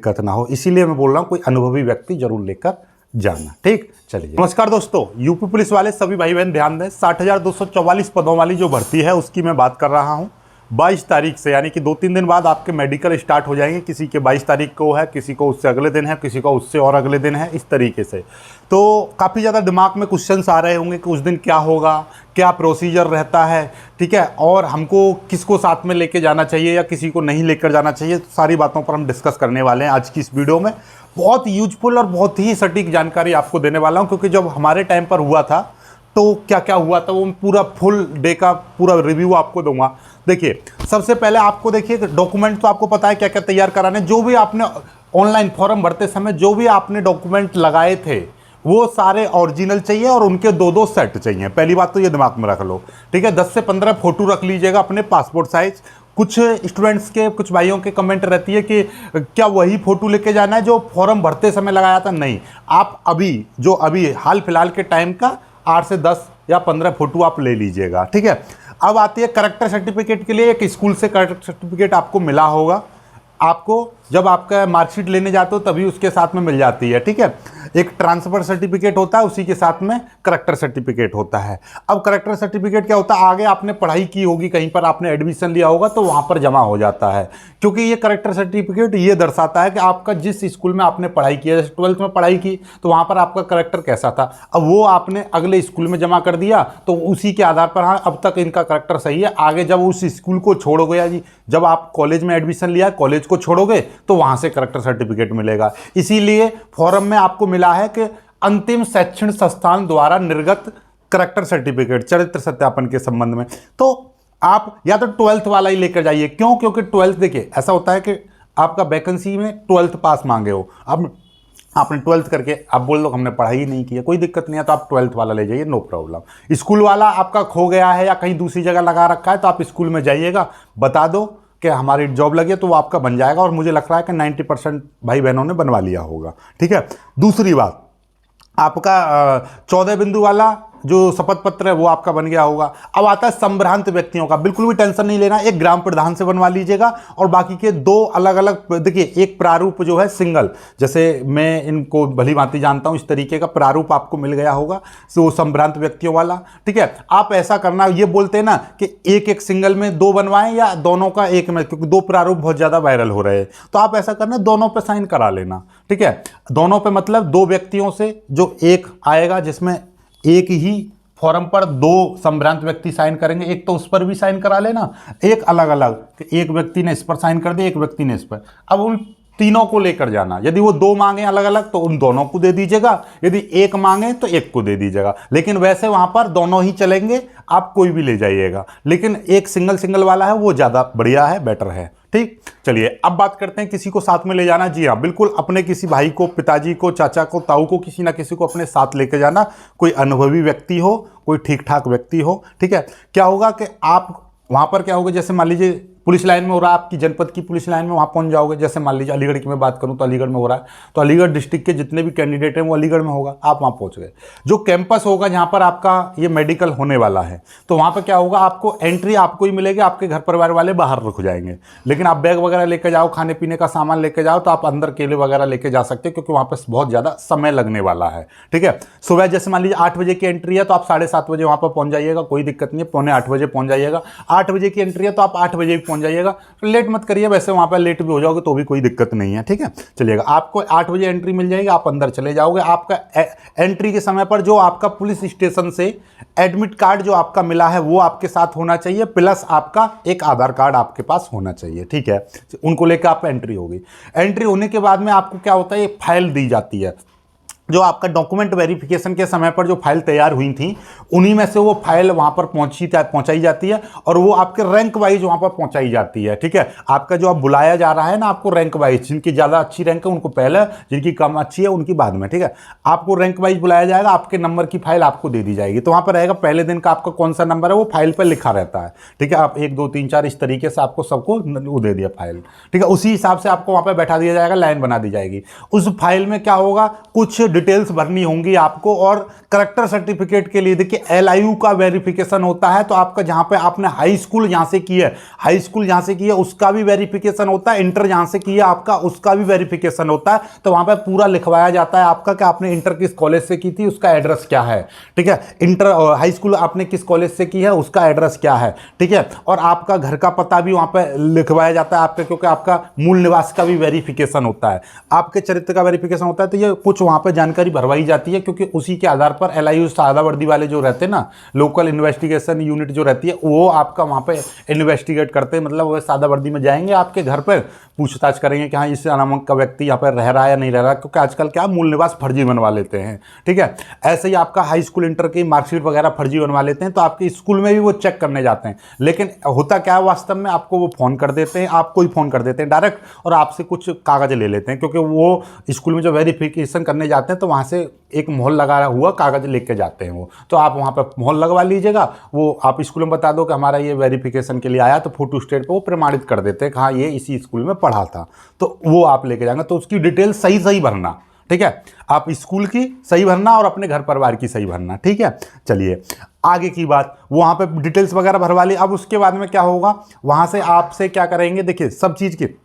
दिक्कत ना हो, इसीलिए मैं बोल रहा हूँ कोई अनुभवी व्यक्ति जरूर लेकर जाना। ठीक, चलिए। नमस्कार दोस्तों, यूपी पुलिस वाले सभी भाई बहन ध्यान दें, 60,244 पदों वाली जो भर्ती है उसकी मैं बात कर रहा हूँ। 22 तारीख से, यानी कि 2-3 दिन बाद आपके मेडिकल स्टार्ट हो जाएंगे। किसी के 22 तारीख को है, किसी को उससे अगले दिन है, किसी को उससे और अगले दिन है, इस तरीके से। तो काफ़ी ज़्यादा दिमाग में क्वेश्चंस आ रहे होंगे कि उस दिन क्या होगा, क्या प्रोसीजर रहता है, ठीक है, और हमको किसको साथ में लेके जाना चाहिए या किसी को नहीं लेकर जाना चाहिए। तो सारी बातों पर हम डिस्कस करने वाले हैं आज की इस वीडियो में। बहुत यूजफुल और बहुत ही सटीक जानकारी आपको देने वाला हूँ, क्योंकि जब हमारे टाइम पर हुआ था तो क्या क्या हुआ था वो पूरा फुल डे का पूरा रिव्यू आपको दूंगा। देखिए, सबसे पहले आपको देखिए डॉक्यूमेंट तो आपको पता है क्या क्या तैयार कराने। जो भी आपने ऑनलाइन फॉर्म भरते समय जो भी आपने डॉक्यूमेंट लगाए थे वो सारे ओरिजिनल चाहिए और उनके 2-2 सेट चाहिए। पहली बात तो ये दिमाग में रख लो, ठीक है। 10 से 15 फोटो रख लीजिएगा अपने पासपोर्ट साइज। कुछ स्टूडेंट्स के, कुछ भाइयों के कमेंट रहती है कि क्या वही फोटो लेके जाना है जो फॉर्म भरते समय लगाया था। नहीं, आप अभी हाल फिलहाल के टाइम का 8 से 10 या 15 फोटो आप ले लीजिएगा, ठीक है। अब आती है करेक्टर सर्टिफिकेट के लिए। एक स्कूल से करेक्टर सर्टिफिकेट आपको मिला होगा, आपको जब आपका मार्कशीट लेने जाते हो तभी उसके साथ में मिल जाती है, ठीक है। एक ट्रांसफर सर्टिफिकेट होता है, उसी के साथ में करेक्टर सर्टिफिकेट होता है। अब करेक्टर सर्टिफिकेट क्या होता है, आगे आपने पढ़ाई की होगी, कहीं पर आपने एडमिशन लिया होगा तो वहाँ पर जमा हो जाता है, क्योंकि ये करेक्टर सर्टिफिकेट ये दर्शाता है कि आपका जिस स्कूल में आपने पढ़ाई की है, जैसे 12th में पढ़ाई की तो वहाँ पर आपका करेक्टर कैसा था, अब वो आपने अगले स्कूल में जमा कर दिया तो उसी के आधार पर हाँ अब तक इनका करेक्टर सही है। आगे जब उस स्कूल को छोड़ोगे या जी जब आप कॉलेज में एडमिशन लिया, कॉलेज को छोड़ोगे तो वहाँ से करेक्टर सर्टिफिकेट मिलेगा। इसीलिए फॉरम में आपको मिला है कि अंतिम शैक्षणिक संस्थान द्वारा निर्गत करेक्टर सर्टिफिकेट चरित्र सत्यापन के संबंध में। तो आप या तो 12th वाला ही लेकर जाइए। क्यों? क्योंकि 12th, देखिए ऐसा होता है कि आपका वैकेंसी में 12th पास मांगे हो, अब आपने 12th करके आप बोल दो हमने पढ़ाई ही नहीं की है, कोई दिक्कत नहीं है, तो आप 12th वाला ले जाइए, नो प्रॉब्लम। स्कूल वाला आपका खो गया है या कहीं दूसरी जगह लगा रखा है तो आप स्कूल में जाइएगा, बता दो कि हमारी जॉब लगी है, तो वो आपका बन जाएगा। और मुझे लग रहा है कि 90% भाई बहनों ने बनवा लिया होगा, ठीक है। दूसरी बात, आपका 14 बिंदु वाला जो शपथ पत्र है वो आपका बन गया होगा। अब आता है संभ्रांत व्यक्तियों का, बिल्कुल भी टेंशन नहीं लेना, एक ग्राम प्रधान से बनवा लीजिएगा और बाकी के 2 अलग अलग, देखिए एक प्रारूप जो है सिंगल, जैसे मैं इनको भली भांति जानता हूं, इस तरीके का प्रारूप आपको मिल गया होगा, वो संभ्रांत व्यक्तियों वाला, ठीक है। आप ऐसा करना, ये बोलते हैं ना कि एक सिंगल में 2 बनवाएं या दोनों का एक में, क्योंकि 2 प्रारूप बहुत ज्यादा वायरल हो रहे हैं, तो आप ऐसा करना दोनों पे साइन करा लेना, ठीक है। दोनों पे मतलब 2 व्यक्तियों से जो एक आएगा जिसमें एक ही फॉर्म पर 2 संभ्रांत व्यक्ति साइन करेंगे, एक तो उस पर भी साइन करा लेना, एक अलग अलग, एक व्यक्ति ने इस पर साइन कर दिया, एक व्यक्ति ने इस पर। अब उन तीनों को लेकर जाना, यदि वो 2 मांगे अलग अलग तो उन दोनों को दे दीजिएगा, यदि एक मांगे तो एक को दे दीजिएगा। लेकिन वैसे वहां पर दोनों ही चलेंगे, आप कोई भी ले जाइएगा, लेकिन एक सिंगल वाला है वो ज्यादा बढ़िया है, बेटर है, ठीक। चलिए अब बात करते हैं किसी को साथ में ले जाना। जी हाँ, बिल्कुल अपने किसी भाई को, पिताजी को, चाचा को, ताऊ को, किसी ना किसी को अपने साथ लेके जाना। कोई अनुभवी व्यक्ति हो, कोई ठीक ठाक व्यक्ति हो, ठीक है। क्या होगा कि आप वहां पर क्या होगा, जैसे मान लीजिए पुलिस लाइन में हो रहा है, आपकी जनपद की पुलिस लाइन में वहां पहुंच जाओगे। जैसे मान लीजिए अलीगढ़ की मैं बात करूं तो अलीगढ़ में हो रहा है, तो अलीगढ़ डिस्ट्रिक्ट के जितने भी कैंडिडेट हैं वो अलीगढ़ में होगा, आप वहां पहुंच गए। जो कैंपस होगा जहां पर आपका ये मेडिकल होने वाला है, तो वहां पर क्या होगा, आपको एंट्री आपको ही मिलेगी, आपके घर परिवार वाले बाहर रुक जाएंगे। लेकिन आप बैग वगैरह लेकर जाओ, खाने पीने का सामान लेकर जाओ, तो आप अंदर केले वगैरह लेके जा सकते हो, क्योंकि वहां पर बहुत ज्यादा समय लगने वाला है, ठीक है। सुबह जैसे मान लीजिए 8 बजे की एंट्री है तो आप 7:30 बजे वहां पर पहुंच जाइएगा, कोई दिक्कत नहीं है। 7:45 बजे पहुंच जाइएगा। 8 बजे की एंट्री है तो आप 8 बजे भी पहुंच जाइएगा, लेट मत करिए, वैसे वहां पर लेट भी हो जाओगे तो भी कोई दिक्कत नहीं है, ठीक है। चलिएगा, आपको 8 बजे एंट्री मिल जाएगी, आप अंदर चले जाओगे। आपका एंट्री के समय पर जो आपका पुलिस स्टेशन से एडमिट कार्ड जो आपका मिला है वो आपके साथ होना चाहिए, प्लस आपका एक आधार कार्ड आपके पास होना चाहिए, ठीक है। उनको लेकर आप एंट्री होगी। एंट्री होने के बाद में आपको क्या होता है, एक फाइल दी जाती है, जो आपका डॉक्यूमेंट वेरिफिकेशन के समय पर जो फाइल तैयार हुई थी उन्हीं में से वो फाइल वहां पर पहुंचाई जाती है, और वो आपके रैंक वाइज वहां पर पहुंचाई जाती है, ठीक है। आपका जो आप बुलाया जा रहा है ना, आपको रैंक वाइज, जिनकी ज्यादा अच्छी रैंक है उनको पहले, जिनकी कम अच्छी है उनकी बाद में, ठीक है। आपको रैंक वाइज बुलाया जाएगा, आपके नंबर की फाइल आपको दे दी जाएगी। तो वहां पर रहेगा पहले दिन का आपका कौन सा नंबर है वो फाइल पर लिखा रहता है, ठीक है। आप 1 2 3 4 इस तरीके से आपको सबको वो दे दिया फाइल, ठीक है। उसी हिसाब से आपको वहां पर बैठा दिया जाएगा, लाइन बना दी जाएगी। उस फाइल में क्या होगा, कुछ डिटेल्स भरनी होंगी आपको। और करेक्टर सर्टिफिकेट के लिए देखिए LIU का वेरिफिकेशन होता है, तो आपका जहां पे आपने हाई स्कूल जहां से की है, हाई स्कूल जहां से की है उसका भी वेरिफिकेशन होता है, इंटर जहां से की है आपका उसका भी वेरिफिकेशन होता है। तो वहां पे पूरा लिखवाया जाता है आपका कि आपने इंटर किस कॉलेज से की थी, उसका एड्रेस क्या है, ठीक है। इंटर हाई स्कूल आपने किस कॉलेज से की है, उसका एड्रेस क्या है, ठीक है। और आपका घर का पता भी वहां पे लिखवाया जाता है आपका, क्योंकि आपका मूल निवास का भी वेरिफिकेशन होता है, आपके चरित्र का वेरिफिकेशन होता है। तो ये कुछ वहां पे जानकारी भरवाई जाती है, क्योंकि उसी के आधार पर LIU सादा वर्दी वाले जो रहते हैं ना, लोकल इन्वेस्टिगेशन यूनिट जो रहती है, वो आपका वहां पे इन्वेस्टिगेट करते हैं। मतलब वो सादा वर्दी में जाएंगे आपके घर पर, पूछताछ करेंगे कि हाँ इस नामक का व्यक्ति यहाँ पर रह रहा है या नहीं रह रहा, क्योंकि आजकल क्या मूल निवास फर्जी बनवा लेते हैं, ठीक है। ऐसे ही आपका हाई स्कूल इंटर की मार्कशीट वगैरह फर्जी बनवा लेते हैं, तो आपके स्कूल में भी वो चेक करने जाते हैं। लेकिन होता क्या है वास्तव में, आपको वो फोन कर देते हैं, आपको ही फोन कर देते हैं डायरेक्ट, और आपसे कुछ कागज ले लेते हैं, क्योंकि वो स्कूल में जो वेरिफिकेशन करने जाते हैं तो वहाँ से एक मोहर लगा हुआ कागज लेके जाते हैं वो। तो आप वहाँ पर मोहर लगवा लीजिएगा, वो आप स्कूल में बता दो कि हमारा ये वेरिफिकेशन के लिए आया, तो फोटो स्टेट पे वो प्रमाणित कर देते हैं कि हाँ ये इसी स्कूल में पढ़ा था, तो वो आप लेके जाएंगे। तो उसकी डिटेल सही सही भरना, ठीक है। आप स्कूल की सही भरना और अपने घर परिवार की सही भरना, ठीक है। चलिए आगे की बात, वहाँ पे डिटेल्स वगैरह भरवा ली। अब उसके बाद में क्या होगा, वहाँ से आपसे क्या करेंगे, देखिए सब चीज़ की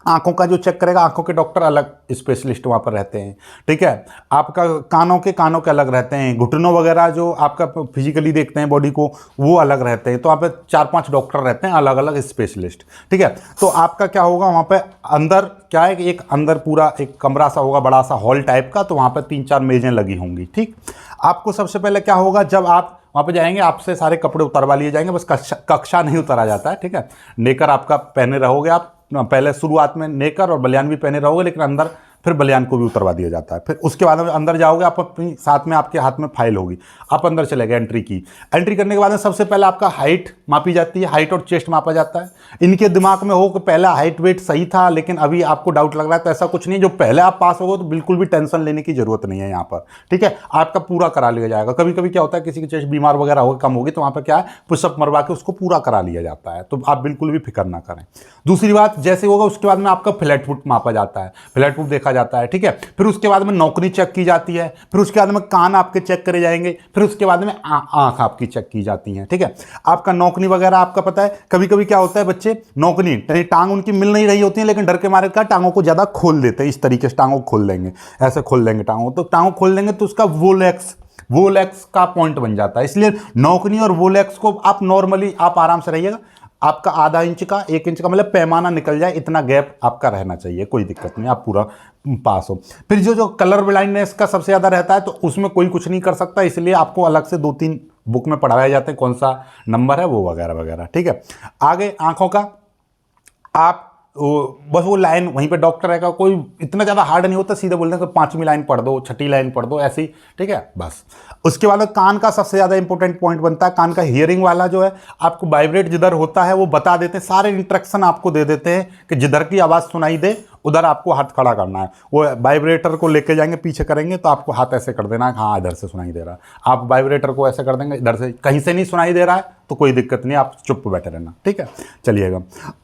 आंखों का जो चेक करेगा, आंखों के डॉक्टर अलग स्पेशलिस्ट वहाँ पर रहते हैं, ठीक है। आपका कानों के अलग रहते हैं, घुटनों वगैरह जो आपका फिजिकली देखते हैं बॉडी को, वो अलग रहते हैं। तो वहाँ पे 4-5 डॉक्टर रहते हैं अलग अलग स्पेशलिस्ट, ठीक है। तो आपका क्या होगा, वहाँ पे अंदर क्या है कि एक अंदर पूरा एक कमरा सा होगा, बड़ा सा हॉल टाइप का, तो वहाँ पर 3-4 मेजें लगी होंगी, ठीक। आपको सबसे पहले क्या होगा, जब आप वहाँ पे जाएंगे आपसे सारे कपड़े उतरवा लिए जाएंगे, बस कक्षा नहीं उतारा जाता है, ठीक है। नेकर आपका पहने रहोगे आप, पहले शुरुआत में नेकर और बलियान भी पहने रहोगे, लेकिन अंदर फिर बलियान को भी उतरवा दिया जाता है। फिर उसके बाद में अंदर जाओगे, आप अपनी साथ में आपके हाथ में फाइल होगी, आप अंदर चले गए, एंट्री की। एंट्री करने के बाद में सबसे पहले आपका हाइट मापी जाती है, हाइट और चेस्ट मापा जाता है। इनके दिमाग में हो कि पहला हाइट वेट सही था, लेकिन अभी आपको डाउट लग रहा है, तो ऐसा कुछ नहीं, जो पहले आप पास हो गए तो बिल्कुल भी टेंशन लेने की जरूरत नहीं है यहाँ पर, ठीक है। आपका पूरा करा लिया जाएगा। कभी कभी क्या होता है, किसी की चेस्ट बीमार वगैरह होगी, कम होगी, तो वहाँ पर क्या है, पुशअप मरवा के उसको पूरा करा लिया जाता है, तो आप बिल्कुल भी फिक्र ना करें। दूसरी बात, जैसे होगा उसके बाद में आपका फ्लैट फुट मापा जाता है, फ्लैट फुट देखा जाता है, ठीक है। फिर उसके बाद में नौकरी चेक की जाती है, फिर उसके बाद में कान आपके चेक करे जाएंगे, फिर उसके बाद में आंख आपकी चेक की जाती है, ठीक है। आपका नौकरी वगैरह आपका पता है, कभी कभी क्या होता है, बच्चे नौकरी टांग उनकी मिल नहीं रही होती है, लेकिन डर के मारे क्या टांगों को ज्यादा खोल देते हैं, इस तरीके से टांगों को खोल देंगे, ऐसे खोल देंगे टांगों, तो टांगों खोल देंगे तो उसका वोलेक्स का पॉइंट बन जाता है। इसलिए नौकरी और वोलेक्स को आप नॉर्मली आप आराम से रहिएगा, आपका आधा इंच का 1 इंच का मतलब पैमाना निकल जाए, इतना गैप आपका रहना चाहिए, कोई दिक्कत नहीं, आप पूरा पास हो। फिर जो कलर ब्लाइंडनेस का सबसे ज़्यादा रहता है, तो उसमें कोई कुछ नहीं कर सकता, इसलिए आपको अलग से 2-3 बुक में पढ़ाए जाते हैं, कौन सा नंबर है वो वगैरह वगैरह, ठीक है। आगे आंखों का आप बस वो लाइन वहीं पे डॉक्टर रहेगा, कोई इतना ज़्यादा हार्ड नहीं होता, सीधे बोलते हैं कि 5वीं लाइन पढ़ दो, 6ठी लाइन पढ़ दो, ऐसी, ठीक है, बस। उसके बाद कान का सबसे ज़्यादा इंपॉर्टेंट पॉइंट बनता है, कान का हियरिंग वाला जो है, आपको वाइब्रेट जिधर होता है वो बता देते हैं, सारे इंस्ट्रक्शन आपको दे देते हैं कि जिधर की आवाज़ सुनाई दे उधर आपको हाथ खड़ा करना है। वो वाइब्रेटर को लेके जाएंगे, पीछे करेंगे तो आपको हाथ ऐसे कर देना है, हाँ इधर से सुनाई दे रहा है। आप वाइब्रेटर को ऐसे कर देंगे, इधर से कहीं से नहीं सुनाई दे रहा है तो कोई दिक्कत नहीं, आप चुप बैठे रहना, ठीक है। चलिएगा,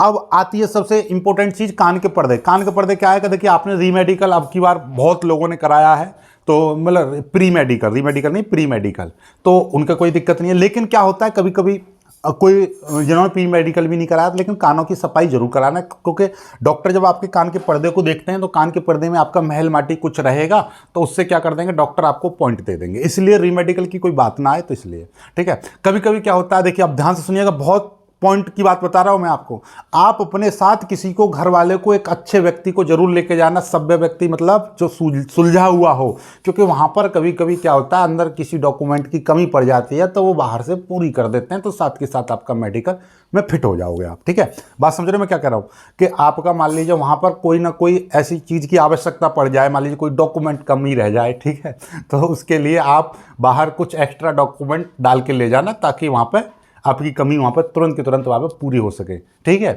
अब आती है सबसे इंपॉर्टेंट चीज़, कान के पर्दे। कान के पर्दे क्या है कि देखिए आपने रीमेडिकल अब की बार बहुत लोगों ने कराया है, तो मतलब रीमेडिकल नहीं, प्री मेडिकल, तो उनका कोई दिक्कत नहीं है। लेकिन क्या होता है, कभी कभी कोई जिन्होंने प्री मेडिकल भी नहीं कराया, लेकिन कानों की सफाई जरूर कराना, क्योंकि डॉक्टर जब आपके कान के पर्दे को देखते हैं तो कान के पर्दे में आपका महल माटी कुछ रहेगा, तो उससे क्या कर देंगे, डॉक्टर आपको पॉइंट दे देंगे। इसलिए रीमेडिकल की कोई बात ना आए, तो इसलिए, ठीक है। कभी कभी क्या होता है, देखिए आप ध्यान से सुनिएगा, बहुत पॉइंट की बात बता रहा हूं मैं आपको। आप अपने साथ किसी को, घर वाले को, एक अच्छे व्यक्ति को जरूर लेके जाना, सभ्य व्यक्ति, मतलब जो सुलझा हुआ हो, क्योंकि वहां पर कभी कभी क्या होता है, अंदर किसी डॉक्यूमेंट की कमी पड़ जाती है, तो वो बाहर से पूरी कर देते हैं, तो साथ के साथ आपका मेडिकल में फिट हो जाओगे आप, ठीक है। बात समझ रहे मैं क्या कह रहा हूं, कि आपका मान लीजिए वहां पर कोई ना कोई ऐसी चीज की आवश्यकता पड़ जाए, मान लीजिए कोई डॉक्यूमेंट कमी रह जाए, ठीक है, तो उसके लिए आप बाहर कुछ एक्स्ट्रा डॉक्यूमेंट डाल के ले जाना, ताकि वहां पर आपकी कमी वहां पर तुरंत की तुरंत वहां पर पूरी हो सके, ठीक है।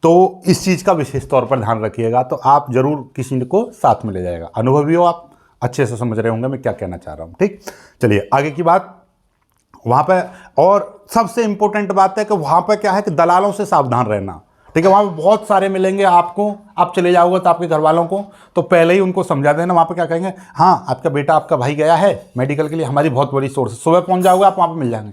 तो इस चीज़ का विशेष तौर पर ध्यान रखिएगा, तो आप जरूर किसी को साथ में ले जाएगा, अनुभवी हो आप, अच्छे से समझ रहे होंगे मैं क्या कहना चाह रहा हूं, ठीक। चलिए आगे की बात, वहां पर और सबसे इंपॉर्टेंट बात है कि वहां पर क्या है कि दलालों से सावधान रहना। ठीक है। वहाँ पे बहुत सारे मिलेंगे आपको, आप चले जाओगे तो आपके घर वालों को तो पहले ही उनको समझा देना। वहाँ पे क्या कहेंगे, हाँ आपका बेटा आपका भाई गया है मेडिकल के लिए, हमारी बहुत बड़ी सोर्स है, सुबह पहुँच जाओगे आप, वहाँ पर मिल जाएंगे,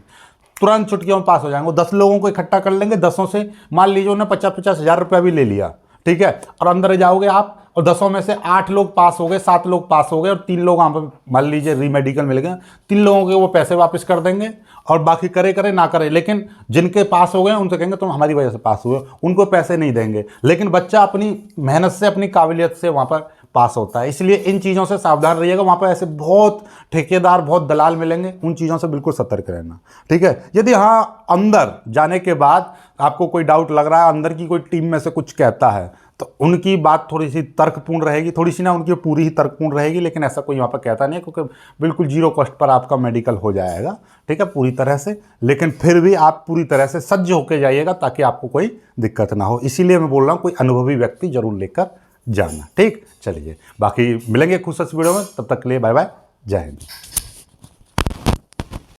तुरंत छुट्टियों में पास हो जाएंगे। 10 लोगों को इकट्ठा कर लेंगे, 10 से मान लीजिए उन्होंने 50-50 हज़ार रुपया भी ले लिया, ठीक है, और अंदर जाओगे आप और 10 में से 8 लोग पास हो गए, 7 लोग पास हो गए और 3 लोग वहाँ पर मान लीजिए री मेडिकल मिल गए, 3 लोगों के वो पैसे वापस कर देंगे और बाकी करे ना करे, लेकिन जिनके पास हो गए उनसे कहेंगे तुम हमारी वजह से पास हुए, उनको पैसे नहीं देंगे। लेकिन बच्चा अपनी मेहनत से, अपनी काबिलियत से वहाँ पर पास होता है। इसलिए इन चीज़ों से सावधान रहिएगा। वहाँ पर ऐसे बहुत ठेकेदार, बहुत दलाल मिलेंगे, उन चीज़ों से बिल्कुल सतर्क रहना, ठीक है। यदि हाँ अंदर जाने के बाद आपको कोई डाउट लग रहा है, अंदर की कोई टीम में से कुछ कहता है, तो उनकी बात थोड़ी सी तर्कपूर्ण रहेगी, थोड़ी सी ना, उनकी पूरी ही तर्कपूर्ण रहेगी, लेकिन ऐसा कोई वहाँ पर कहता नहीं है, क्योंकि बिल्कुल जीरो कॉस्ट पर आपका मेडिकल हो जाएगा, ठीक है, पूरी तरह से। लेकिन फिर भी आप पूरी तरह से सज्ज होकर जाइएगा ताकि आपको कोई दिक्कत ना हो। इसीलिए मैं बोल रहा हूँ कोई अनुभवी व्यक्ति जरूर लेकर जाना, ठीक। चलिए बाकी मिलेंगे खुश इस वीडियो में, तब तक के लिए बाय बाय, जय हिंद।